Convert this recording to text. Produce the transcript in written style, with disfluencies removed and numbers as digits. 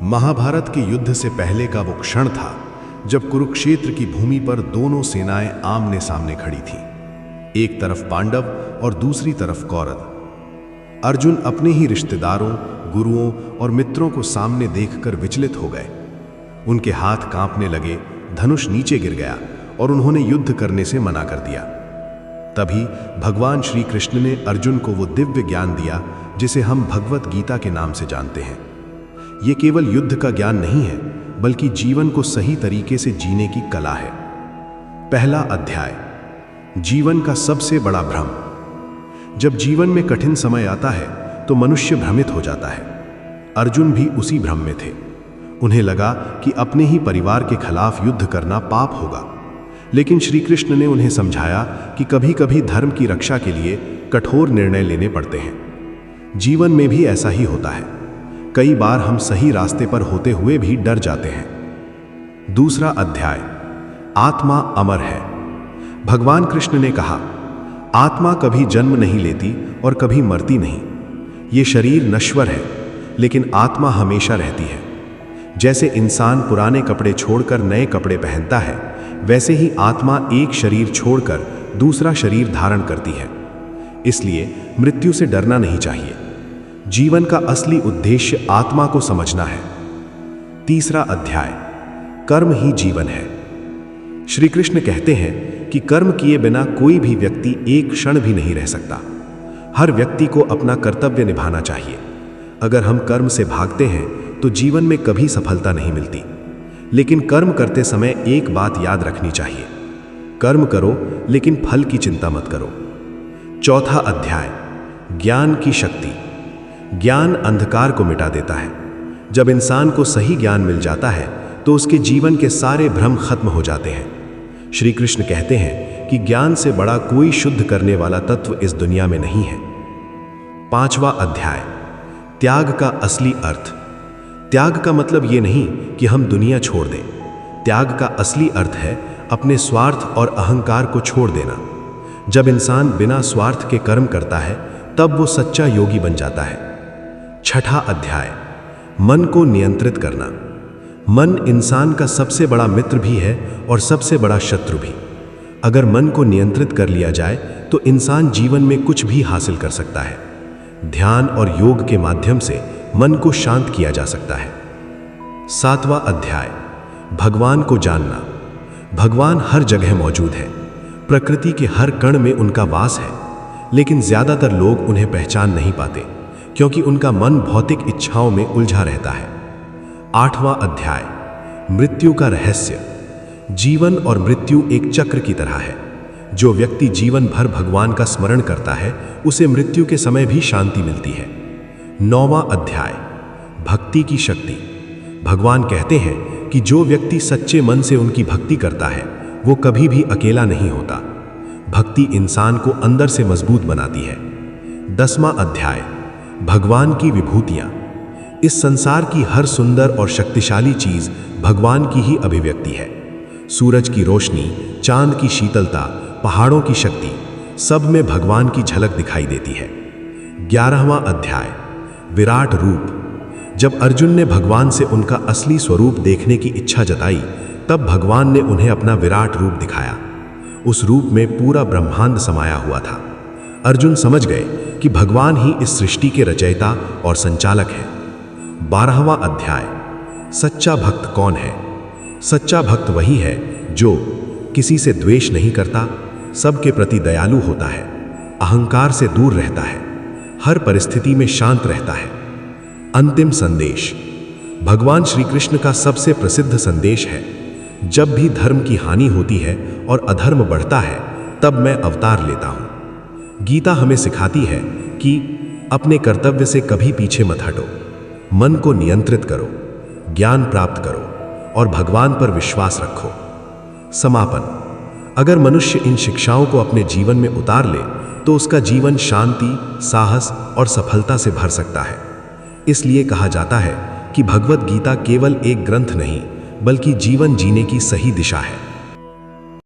महाभारत के युद्ध से पहले का वो क्षण था जब कुरुक्षेत्र की भूमि पर दोनों सेनाएं आमने सामने खड़ी थीं। एक तरफ पांडव और दूसरी तरफ कौरव। अर्जुन अपने ही रिश्तेदारों, गुरुओं और मित्रों को सामने देखकर विचलित हो गए। उनके हाथ कांपने लगे, धनुष नीचे गिर गया और उन्होंने युद्ध करने से मना कर दिया। तभी भगवान श्री कृष्ण ने अर्जुन को वो दिव्य ज्ञान दिया जिसे हम भगवत गीता के नाम से जानते हैं। ये केवल युद्ध का ज्ञान नहीं है, बल्कि जीवन को सही तरीके से जीने की कला है। पहला अध्याय, जीवन का सबसे बड़ा भ्रम। जब जीवन में कठिन समय आता है तो मनुष्य भ्रमित हो जाता है। अर्जुन भी उसी भ्रम में थे। उन्हें लगा कि अपने ही परिवार के खिलाफ युद्ध करना पाप होगा, लेकिन श्री कृष्ण ने उन्हें समझाया कि कभी कभी धर्म की रक्षा के लिए कठोर निर्णय लेने पड़ते हैं। जीवन में भी ऐसा ही होता है। कई बार हम सही रास्ते पर होते हुए भी डर जाते हैं। दूसरा अध्याय, आत्मा अमर है। भगवान कृष्ण ने कहा, आत्मा कभी जन्म नहीं लेती और कभी मरती नहीं। ये शरीर नश्वर है, लेकिन आत्मा हमेशा रहती है। जैसे इंसान पुराने कपड़े छोड़कर नए कपड़े पहनता है, वैसे ही आत्मा एक शरीर छोड़कर दूसरा शरीर धारण करती है। इसलिए मृत्यु से डरना नहीं चाहिए। जीवन का असली उद्देश्य आत्मा को समझना है। तीसरा अध्याय, कर्म ही जीवन है। श्री कृष्ण कहते हैं कि कर्म किए बिना कोई भी व्यक्ति एक क्षण भी नहीं रह सकता। हर व्यक्ति को अपना कर्तव्य निभाना चाहिए। अगर हम कर्म से भागते हैं तो जीवन में कभी सफलता नहीं मिलती। लेकिन कर्म करते समय एक बात याद रखनी चाहिए, कर्म करो लेकिन फल की चिंता मत करो। चौथा अध्याय, ज्ञान की शक्ति। ज्ञान अंधकार को मिटा देता है। जब इंसान को सही ज्ञान मिल जाता है तो उसके जीवन के सारे भ्रम खत्म हो जाते हैं। श्री कृष्ण कहते हैं कि ज्ञान से बड़ा कोई शुद्ध करने वाला तत्व इस दुनिया में नहीं है। पांचवा अध्याय, त्याग का असली अर्थ। त्याग का मतलब ये नहीं कि हम दुनिया छोड़ दें। त्याग का असली अर्थ है अपने स्वार्थ और अहंकार को छोड़ देना। जब इंसान बिना स्वार्थ के कर्म करता है तब वो सच्चा योगी बन जाता है। छठा अध्याय, मन को नियंत्रित करना। मन इंसान का सबसे बड़ा मित्र भी है और सबसे बड़ा शत्रु भी। अगर मन को नियंत्रित कर लिया जाए तो इंसान जीवन में कुछ भी हासिल कर सकता है। ध्यान और योग के माध्यम से मन को शांत किया जा सकता है। सातवां अध्याय, भगवान को जानना। भगवान हर जगह मौजूद है। प्रकृति के हर कण में उनका वास है, लेकिन ज्यादातर लोग उन्हें पहचान नहीं पाते क्योंकि उनका मन भौतिक इच्छाओं में उलझा रहता है। आठवां अध्याय, मृत्यु का रहस्य। जीवन और मृत्यु एक चक्र की तरह है। जो व्यक्ति जीवन भर भगवान का स्मरण करता है उसे मृत्यु के समय भी शांति मिलती है। नौवां अध्याय, भक्ति की शक्ति। भगवान कहते हैं कि जो व्यक्ति सच्चे मन से उनकी भक्ति करता है वो कभी भी अकेला नहीं होता। भक्ति इंसान को अंदर से मजबूत बनाती है। 10वां अध्याय, भगवान की विभूतियां। इस संसार की हर सुंदर और शक्तिशाली चीज भगवान की ही अभिव्यक्ति है। सूरज की रोशनी, चांद की शीतलता, पहाड़ों की शक्ति, सब में भगवान की झलक दिखाई देती है। 11वां अध्याय, विराट रूप। जब अर्जुन ने भगवान से उनका असली स्वरूप देखने की इच्छा जताई तब भगवान ने उन्हें अपना विराट रूप दिखाया। उस रूप में पूरा ब्रह्मांड समाया हुआ था। अर्जुन समझ गए कि भगवान ही इस सृष्टि के रचयिता और संचालक हैं। 12वां अध्याय, सच्चा भक्त कौन है। सच्चा भक्त वही है जो किसी से द्वेष नहीं करता, सबके प्रति दयालु होता है, अहंकार से दूर रहता है, हर परिस्थिति में शांत रहता है। अंतिम संदेश। भगवान श्री कृष्ण का सबसे प्रसिद्ध संदेश है, जब भी धर्म की हानि होती है और अधर्म बढ़ता है तब मैं अवतार लेता हूं। गीता हमें सिखाती है कि अपने कर्तव्य से कभी पीछे मत हटो, मन को नियंत्रित करो, ज्ञान प्राप्त करो और भगवान पर विश्वास रखो। समापन। अगर मनुष्य इन शिक्षाओं को अपने जीवन में उतार ले तो उसका जीवन शांति, साहस और सफलता से भर सकता है। इसलिए कहा जाता है कि भगवत गीता केवल एक ग्रंथ नहीं, बल्कि जीवन जीने की सही दिशा है।